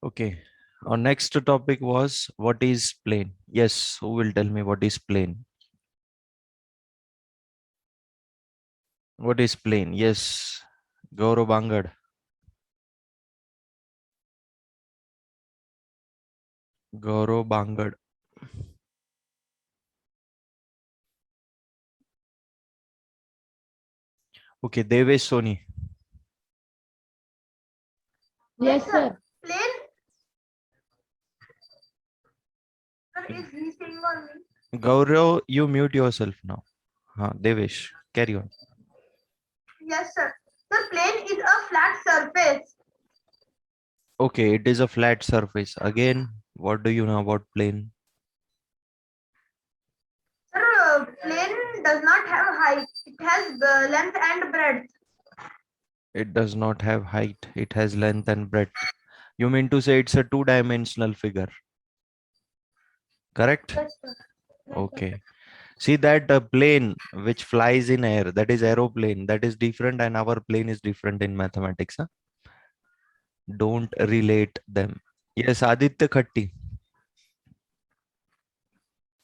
Okay. Our next topic was what is plane? Yes, who will tell me what is plane? What is plane? Yes, Gaurav Bangad. Gaurav Bangad. Okay, Devesh Soni. Yes, sir. Plane. Sir, is he saying only? Gaurav, you mute yourself now. Devesh, carry on. Yes, sir. The plane is a flat surface. Okay, it is a flat surface. Again, what do you know about plane? Sir, plane does not have height. It has length and breadth. It does not have height. It has length and breadth. You mean to say it's a two-dimensional figure, correct? Yes, sir. Yes, sir. Okay. See that plane which flies in air, that is aeroplane, that is different, and our plane is different in mathematics. Huh? Don't relate them. Yes, Aditya Khatti.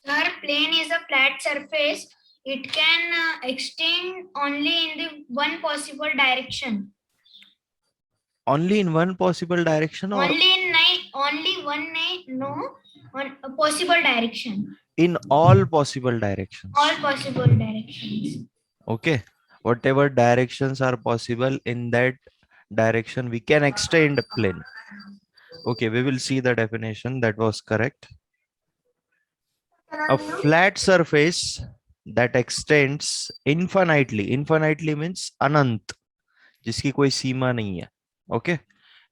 Sir, plane is a flat surface. It can extend only in the one possible direction. Only in one possible direction or Only one no, one a possible direction. in all possible directions? All possible directions. Okay. Whatever directions are possible in that direction, we can extend plane. Okay, we will see the definition. That was correct. Can A I mute? flat surface that extends infinitely. Infinitely means anant, जिसकी कोई सीमा नहीं है. Okay,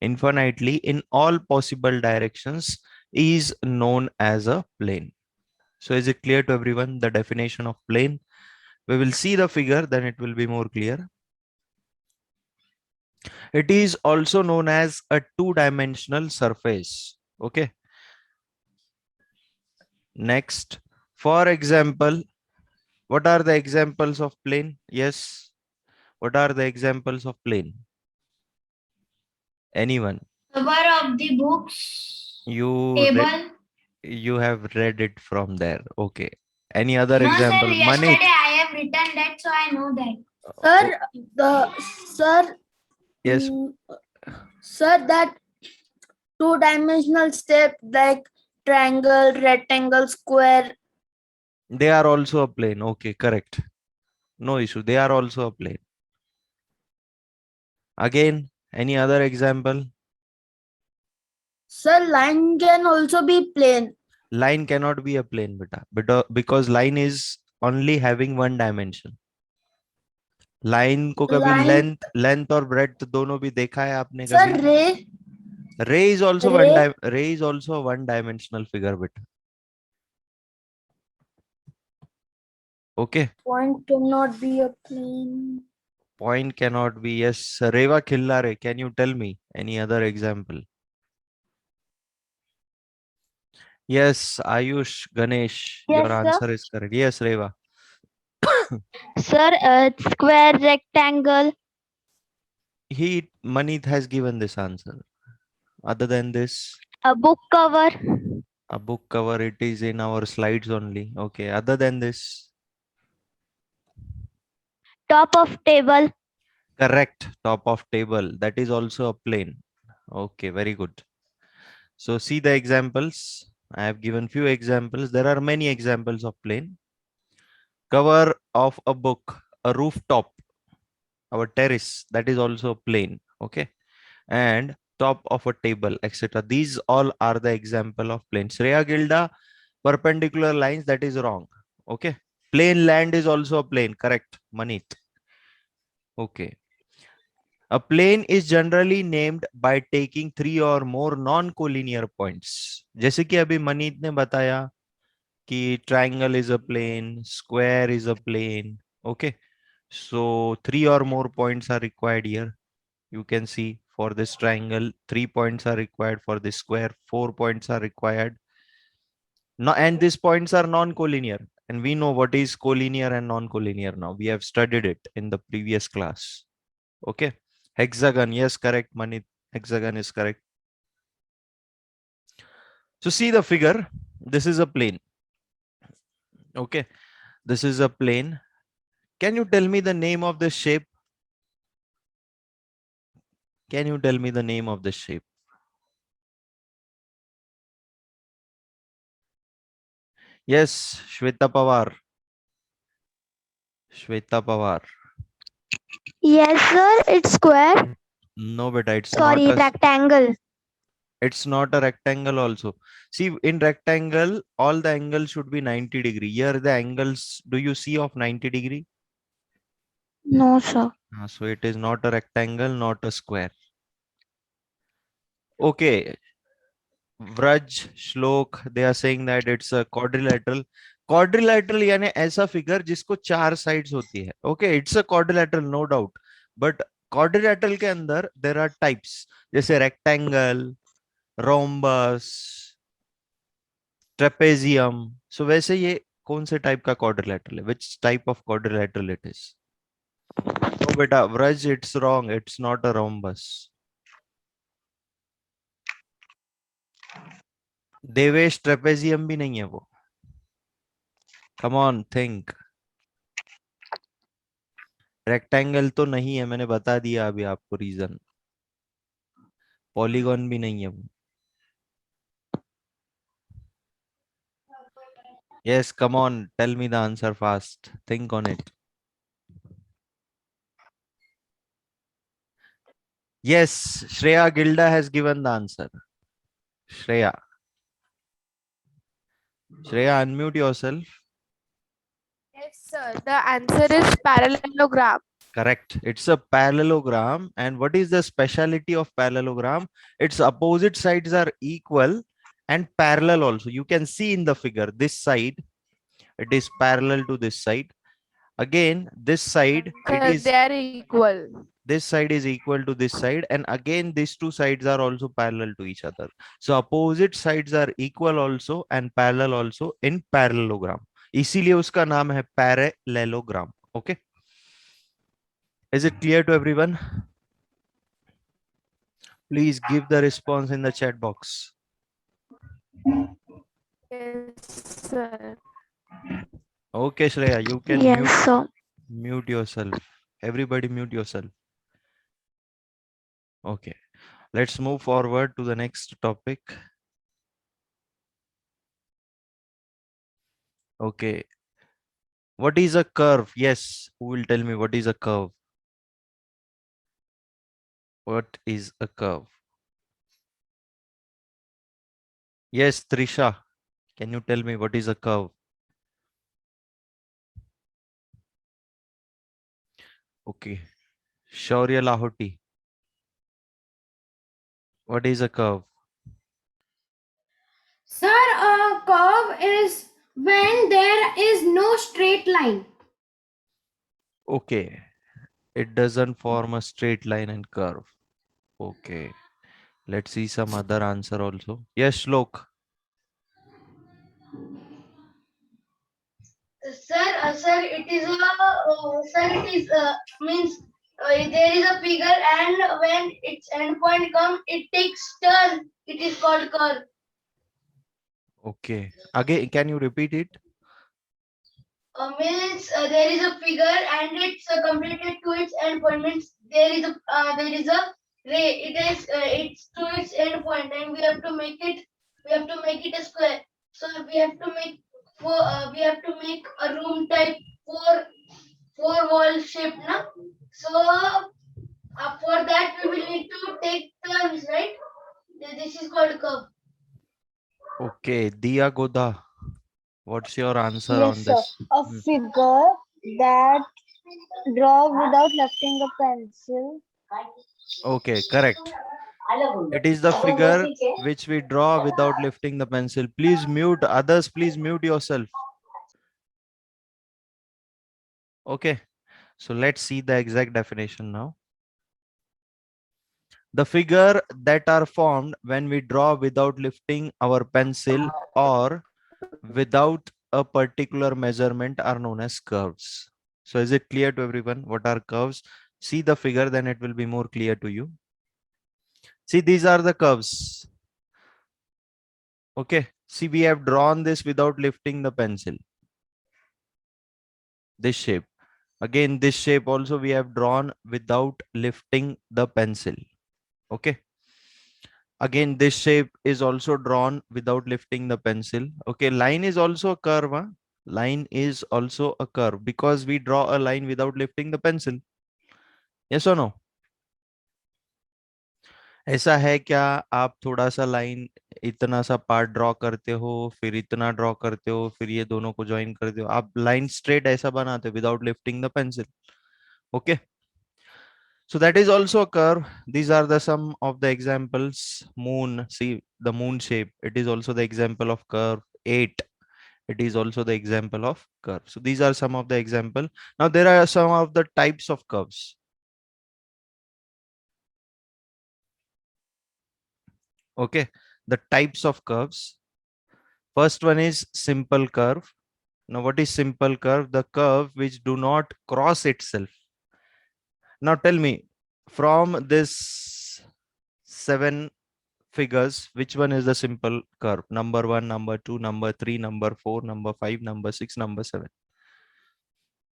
infinitely in all possible directions is known as a plane. So is it clear to everyone the definition of plane? We will see the figure, then it will be more clear. It is also known as a two-dimensional surface. Okay. Next, for example, what are the examples of plane? Yes. What are the examples of plane? Anyone? Cover of the books. You Table. you have read it from there. Okay. Any other No, sir. example? Manit. Yesterday I have written that, so I know that. Oh, Sir, the sir, yes, mm, sir, that two-dimensional shape like triangle, rectangle, square. they are also a plane. Okay, correct. No issue. They are also a plane. Again, any other example? Sir, line can also be plane. Line cannot be a plane, beta. Because line is only having one dimension. Line को कभी Line, length और breadth दोनों भी देखा है आपने sir, कभी? ray, Ray is also ray. ray is also a one dimensional figure, bit. Okay. Point cannot be a plane. Point cannot be. Yes. Reva Khillare, can you tell me any other example? Yes, Ayush Ganesh, Yes, your sir. answer is correct. Yes, Reva. Sir, square, rectangle. Manit has given this answer. Other than this, A book cover. a book cover, it is in our slides only. Okay. Other than this, Top of table. correct. Top of table. That is also a plane. Okay, very good. So see the examples. I have given few examples. There are many examples of plane. Cover of a book, a rooftop, our terrace, that is also plane. Okay. And top of a table, etc. These all are the example of plane. Shreya Gilda, perpendicular lines, that is wrong. Okay. Plain land is also a plane. Correct, Manit. Okay. A plane is generally named by taking three or more non-collinear points. जैसे कि अभी मनीत ने बताया कि triangle is a plane, square is a plane. Okay. So 3 or more points are required here. You can see for this triangle, 3 points are required. For this square, 4 points are required. Now, and these points are non-collinear. And we know what is collinear and non-collinear now. We have studied it in the previous class. Okay. Hexagon, yes, correct, Manit. Hexagon is correct. So see the figure. This is a plane. Okay. This is a plane. Can you tell me the name of this shape? Can you tell me the name of this shape? Yes, Shweta Pawar. Shweta Pawar. Yes, sir. It's square. No, beta, it's Sorry, not a rectangle. it's not a rectangle also. See, in rectangle, all the angles should be 90 degree. Here the angles, do you see of 90 degree? No, sir. So it is not a rectangle, not a square. Okay. Vraj, Shlok, they are saying that it's a quadrilateral. Quadrilateral यानी ऐसा figure जिसको 4 sides होती है. Okay, it's a quadrilateral, no doubt. But quadrilateral के अंदर there are types. जैसे rectangle, rhombus, trapezium. So वैसे ये कौन से type का quadrilateral है? Which type of quadrilateral it is? No बेटा, Vraj, it's wrong. It's not a rhombus. Devesh trapezium भी नहीं है वो. Come on, think. रेक्टेंगल तो नहीं है, मैंने बता दिया अभी आपको रीजन. पॉलीगॉन भी नहीं है वो. Yes, come on, tell me the answer fast. Think on it. Yes, Shreya Gilda has given the answer. Shreya. Shreya, unmute yourself. Yes, sir. The answer is parallelogram. Correct. It's a parallelogram. And what is the speciality of parallelogram? Its opposite sides are equal and parallel also. You can see in the figure, this side, it is parallel to this side. Again, this side, it is They are equal. this side is equal to this side, and again these two sides are also parallel to each other. So opposite sides are equal also and parallel also in parallelogram. इसीलिए उसका नाम है parallelogram. Okay, is it clear to everyone? Please give the response in the chat box. Yes, sir. Okay, Shreya, you can Yes, sir. mute yourself. Everybody mute yourself. Okay, let's move forward to the next topic. Okay, what is a curve? Yes, who will tell me what is a curve? What is a curve? Yes, Trisha, can you tell me what is a curve? Okay, Shaurya Lahoti, what is a curve? Sir, a curve is when there is no straight line. Okay, it doesn't form a straight line and curve. Okay, let's see some other answer also. Yes, Shlok. Sir, it is means there is a figure, and when its endpoint comes, it takes turn. It is called curve. Okay, again, can you repeat it? Means there is a figure and it's completed to its endpoint. Means there is a ray. It's to its endpoint, and we have to make it a square. So we have to make a room type four wall shape, na. So for that we will need to take turns, right? This is called curve. Okay, Dia Goda, what's your answer Yes, on sir. this? A figure that draw without lifting a pencil. Okay, correct. It is the figure which we draw without lifting the pencil. Please mute others. Please mute yourself. Okay, so let's see the exact definition now. The figure that are formed when we draw without lifting our pencil or without a particular measurement are known as curves. So is it clear to everyone what are curves? See the figure, then it will be more clear to you. See, these are the curves. Okay, see, we have drawn this without lifting the pencil. This shape. Again, this shape also we have drawn without lifting the pencil. Okay. Again, this shape is also drawn without lifting the pencil. Okay, line is also a curve. Huh? Line is also a curve because we draw a line without lifting the pencil. Yes or no? ऐसा है क्या? आप थोड़ा सा line, इतना सा part draw करते हो, फिर इतना ड्रॉ करते हो, फिर ये दोनों को ज्वाइन करते हो, आप लाइन स्ट्रेट ऐसा बनाते हो without lifting the pencil. Okay, so that is also a curve. These are the some of the examples. Moon, see the moon shape, it is also the example of curve. 8, it is also the example of curve. So these are some of the example. Now there are some of the types of curves. Okay, the types of curves. First one is simple curve. Now what is simple curve? The curve which do not cross itself. Now tell me, from this 7 figures, which one is the simple curve? Number 1, number 2, number 3, number 4, number 5, number 6, number 7.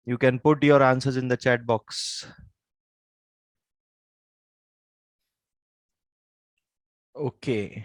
You can put your answers in the chat box. Okay.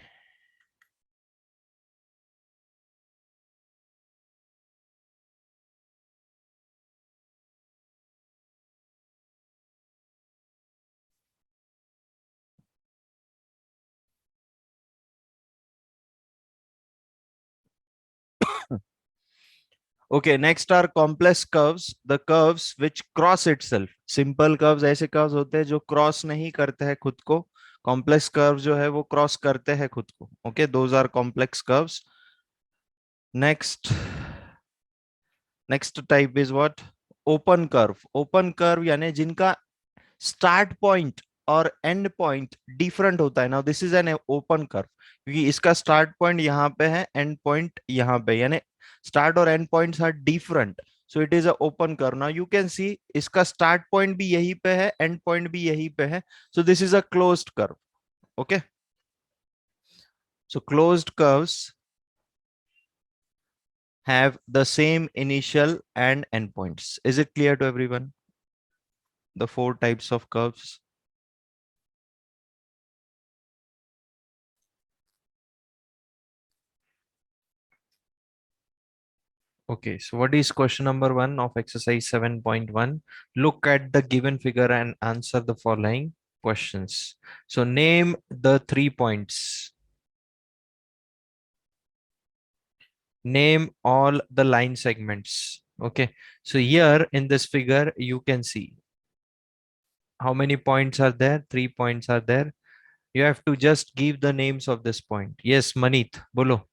Okay, next are complex curves, the curves which cross itself. Simple curves ऐसे curves होते हैं जो cross नहीं करते हैं खुद को. Complex curves जो है वो cross करते हैं खुद को. Okay, those are complex curves. Next type is what? Open curve. Open curve यानी जिनका start point और end point different होता है. Now this is an open curve क्योंकि इसका start point यहाँ पे है, end point यहाँ पे, यानी start और end points are different. So it is a open curve. Now you can see इसका start point भी यहीं पे है, end point भी यहीं पे है. So this is a closed curve. Okay. So closed curves have the same initial and end points. Is it clear to everyone? The 4 types of curves. Okay, so what is question number 1 of exercise 7.1? Look at the given figure and answer the following questions. So name the 3 points. Name all the line segments. Okay, so here in this figure, you can see how many points are there? 3 points are there. You have to just give the names of this point. Yes, Manit, bolo.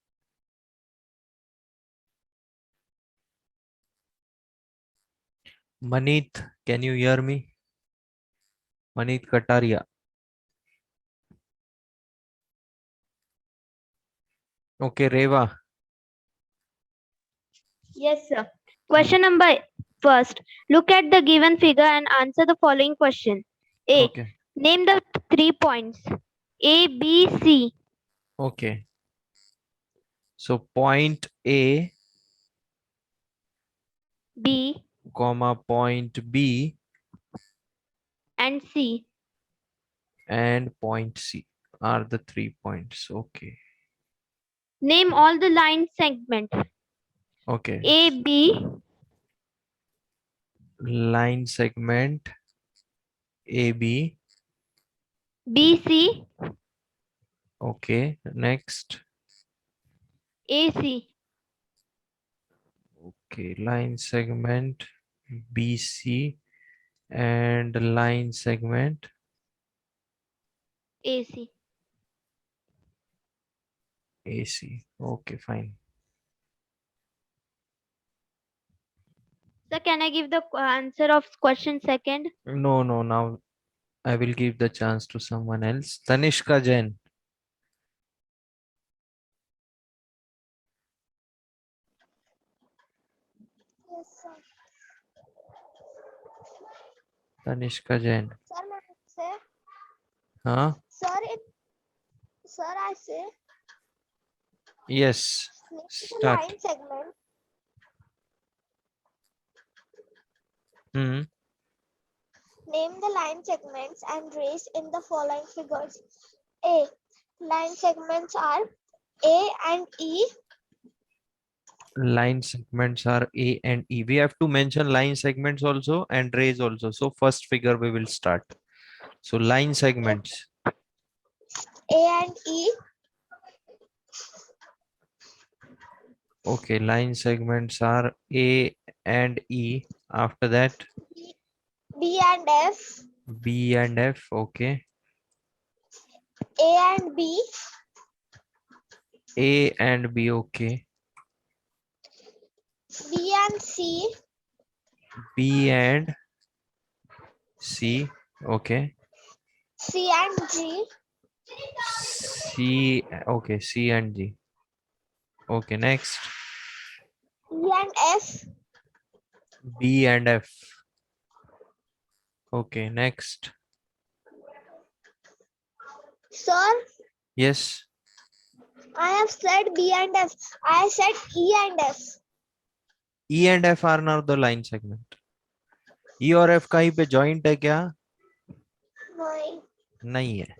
Manit, can you hear me? Manit Kataria. Okay, Reva. Yes, sir. Question number first. Look at the given figure and answer the following question. A. Okay, Name the 3 points. A, B, C. okay. So point A, B, comma point B and C. and point C are the 3 points. Okay, Name all the line segment. okay. A, B, Line segment AB. B, C, Okay, next. A, C. Okay, line segment BC and line segment A, C. AC. Okay, fine. Sir, can I give the answer of question second? No, now I will give the chance to someone else. Tanishka Jain. Yes, sir. Tanishka Jain. Sir, may I say? Huh? Sir, I say. Yes. Start. Line segment. Hmm. Name the line segments and rays in the following figures. A. Line segments are A and E. Line segments are A and E. We have to mention line segments also and rays also. So first figure we will start. So line segments. A and E. Okay, line segments are A and E. After that, B and F. B and F. Okay. A and B. A and B. Okay. B and C. B and C. Okay. C and G. C. Okay. C and G. Okay. Next. E and F. B and F. Okay. Next. Sir, Yes. I have said B and F. I said E and F. E and F are now the line segment. E और F कहीं पे joint है क्या? No. नहीं है.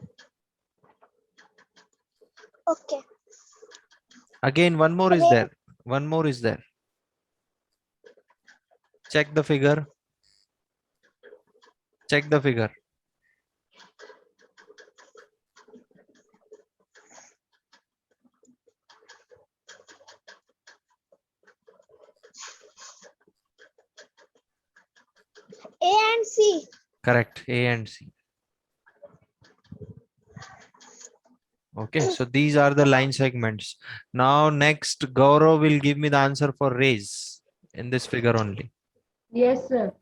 Okay. Again, one more is Ray. there. One more is there. Check the figure. Check the figure. A and C. Correct. A and C. Okay, so these are the line segments. Now next, Gaurav will give me the answer for rays in this figure only. Yes, sir.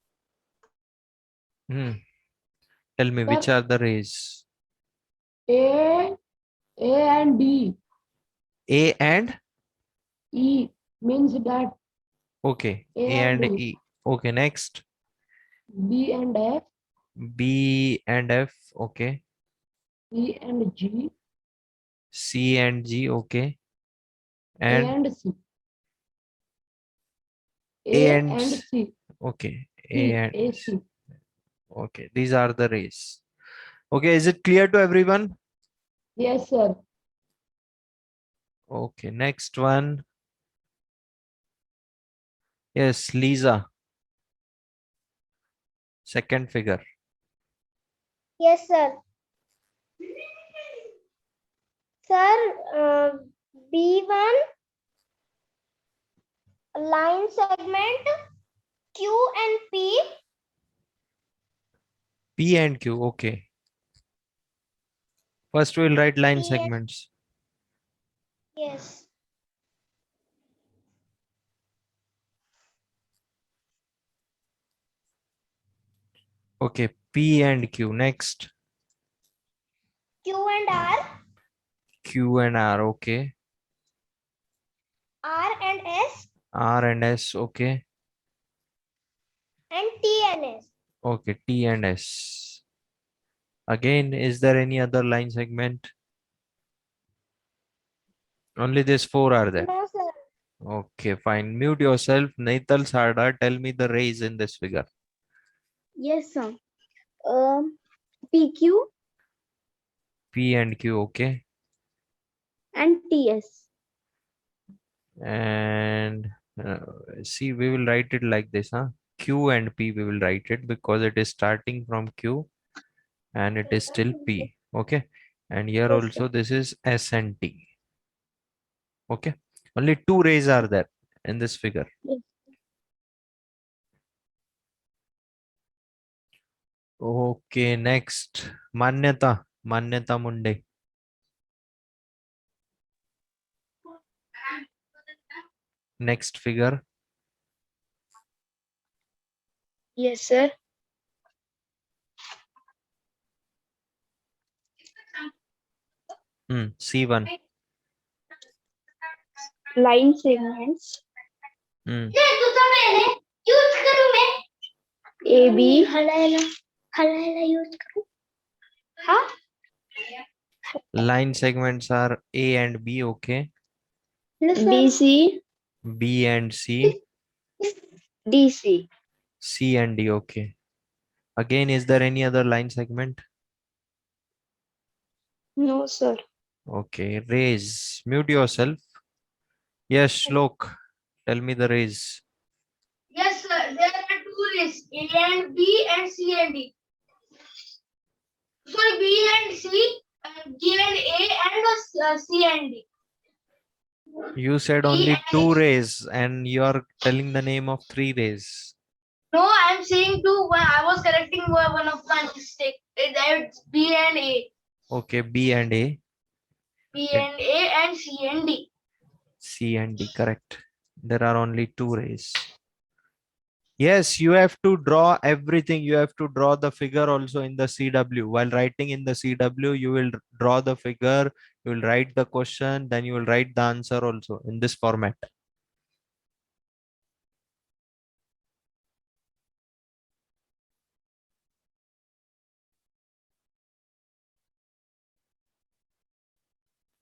Tell me which Sir. are the rays. A and D. A and E means that okay. A A and and E. Okay, next. B and F, B and F. Okay. C and G, C and G. Okay. A And and C. A A and and C. okay. A C, and A, C. okay. These are the rays. Okay, is it clear to everyone? Yes, sir. Okay, next one. Yes, Lisa. Second figure. Yes, sir. Sir, B1 line segment Q and P. P and Q. Okay. First, we'll write line P and- segments. Yes. Okay, P and Q. Next, Q and R. Q and R. Okay. R and S. R and S. Okay. And T and S. Okay, T and S. Again, is there any other line segment? Only these four are there. No, sir. Okay, fine. Mute yourself. Naital Sarda, tell me the rays in this figure. Yes, sir. PQ P and Q. Okay. and TS. And see, we will write it like this, huh? Q and P, we will write it because it is starting from Q and it is still P. Okay. And here Yes, also this is S and T. Okay. Only two rays are there in this figure. Yes. Okay. Next. Manyata. Manyata Munde. Next figure. Yes, sir. C1. Line segments AB. Line segments are A and B. Okay. BC, B and C, DC. C and D. Okay. Again, is there any other line segment? No, sir. Okay. Raise. Mute yourself. Yes, Shlok. Tell me the raise. Yes, sir. There are two lists, A and B and C and D. Sorry, B and C, B and A and C and D. You said B only and two rays and you are telling the name of three rays. No, I'm saying two. I was correcting one of my mistake. It's B and A. Okay, B and A. B It- and A and C and D. C and D, correct. There are only two rays. Yes, you have to draw everything. You have to draw the figure also in the CW. While writing in the CW, you will draw the figure, you will write the question, then you will write the answer also in this format.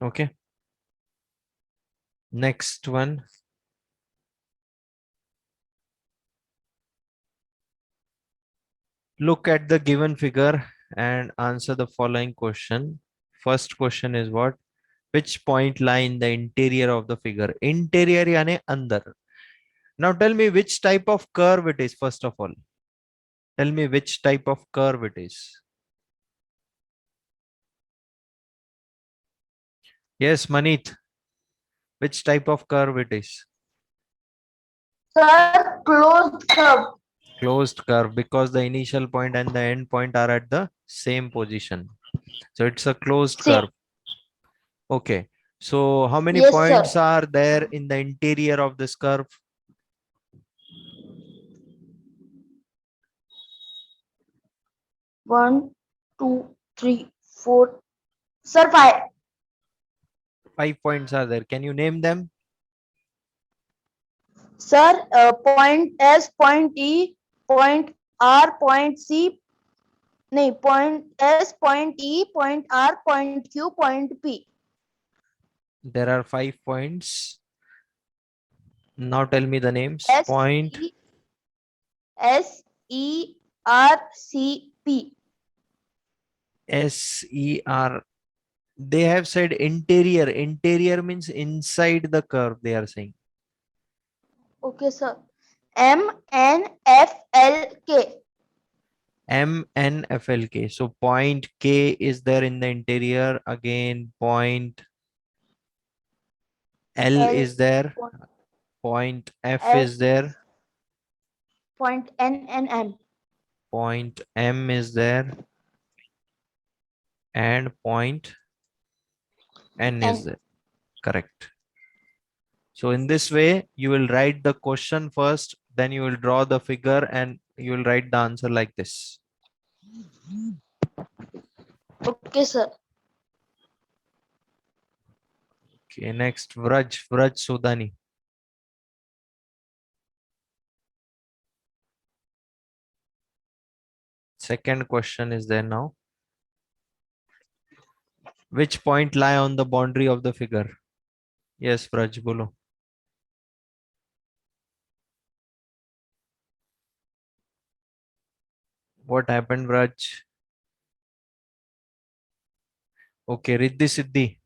Okay. Next one. Look at the given figure and answer the following question. First question is what? Which point lie in the interior of the figure? Interior यानी अंदर. Now tell me which type of curve it is first of all. Tell me which type of curve it is. Yes, Manit. Which type of curve it is? Sir, closed curve. Closed curve because the initial point and the end point are at the same position. So it's a closed Same. curve. Okay. So how many Yes, points sir. are there in the interior of this curve? 1, 2, 3, 4. Sir, 5. 5 points are there. Can you name them? Sir, point S, point E, point R, point C. No, point S, point E, point R, point Q, point P. There are 5 points. Now tell me the names. S, Point. E, S, E, R, C, P. SER. They have said interior. Interior means inside the curve, they are saying. Okay, sir. M, N, F, L, K. MNFLK. So point K is there in the interior. Again, point L L, is there. point Point F S, is there. point N, N, N. Point M is there. And point N is N. there. Correct. So in this way, you will write the question first, then you will draw the figure and you will write the answer like this. Okay, sir. Okay, next Vraj Sudani. Second question is there now. Which point lie on the boundary of the figure? Yes, Vraj, bolo. What happened, Vraj? Okay, Riddhi Siddhi.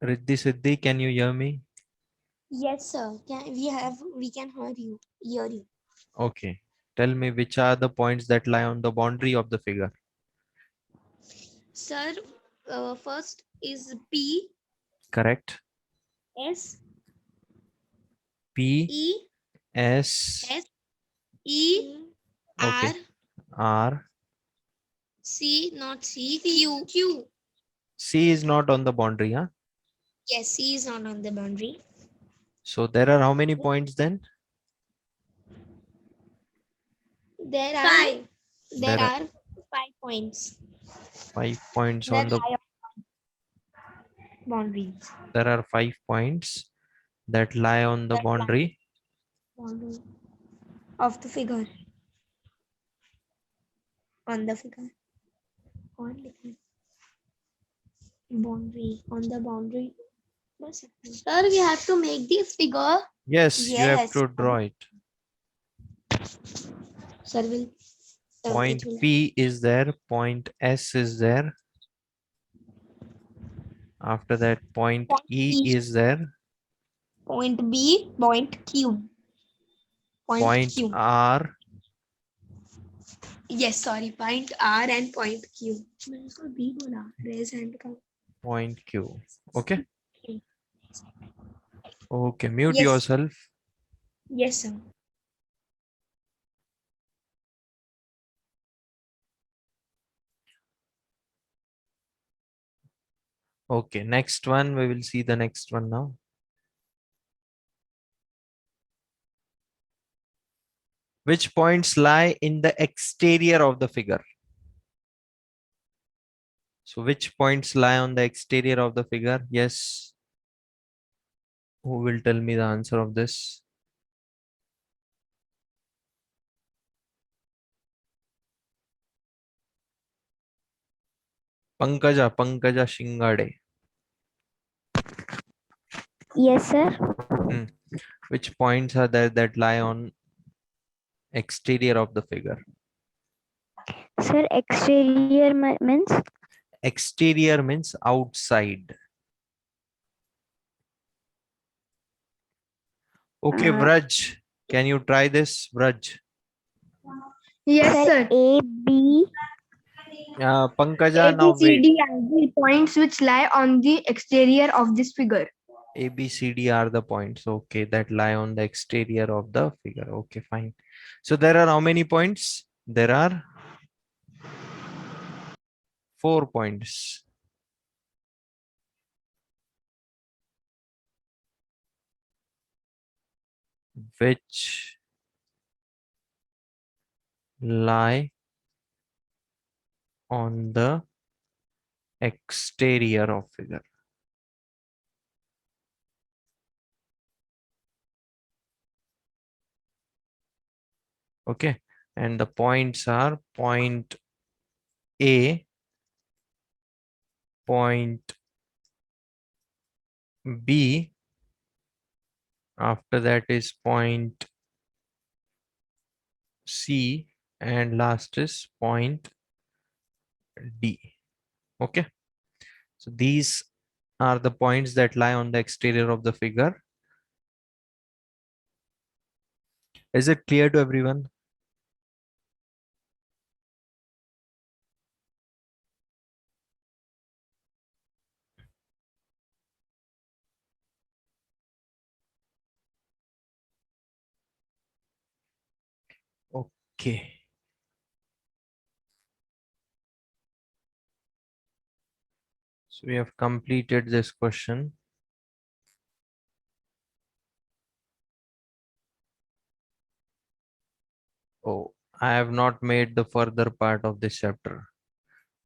Riddhi Siddhi, can you hear me? Yes, sir. We can hear you. Hear you. Okay. Tell me which are the points that lie on the boundary of the figure. Sir, first is P, Correct. S, P, E, S, S, E, R, okay, R. C, not C, Q. Q. C is not on the boundary, huh? Yes, C is not on the boundary. So there are how many points then? There are five. There There are are 5 points. 5 points That on the lie on boundaries. there are 5 points that lie on the That lie- boundary. Boundary of the figure. On the figure. On the figure. Boundary. On the boundary. Sir, we have to make this figure. Yes, you have Yes. to draw it. Sir will. Point P is there, point S is there. After that, point Point E E. is there. Point B. Point Q. Point Q. R, Yes, sorry. Point R and point Q. मैंने उसको B बोला. Raise hand का. point Q. Okay. Okay, mute Yes. yourself. Yes, sir. Okay, next one, we will see the next one now. Which points lie in the exterior of the figure? So which points lie on the exterior of the figure? Yes. Who will tell me the answer of this? Pankaja Shingade. Yes, sir. Which points are there that lie on exterior of the figure? Sir, exterior means? Exterior means outside. Okay, Vraj, can you try this, Vraj? Yes, sir. A, B. Pankaja, A, now B, C, wait. D are the points which lie on the exterior of this figure. A, B, C, D are the points. Okay, that lie on the exterior of the figure. Okay, fine. So there are how many points? There are 4 points. Which lie on the exterior of figure. Okay, and the points are point A, point B, after that is point C, and last is point D. Okay, so these are the points that lie on the exterior of the figure. Is it clear to everyone? Okay. So we have completed this question. Oh, I have not made the further part of this chapter.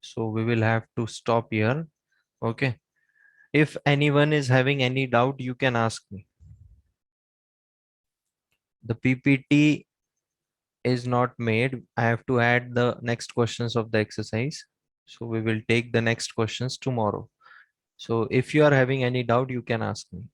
So we will have to stop here. Okay. If anyone is having any doubt, you can ask me. The PPT is not made. I have to add the next questions of the exercise. So we will take the next questions tomorrow. So if you are having any doubt, you can ask me.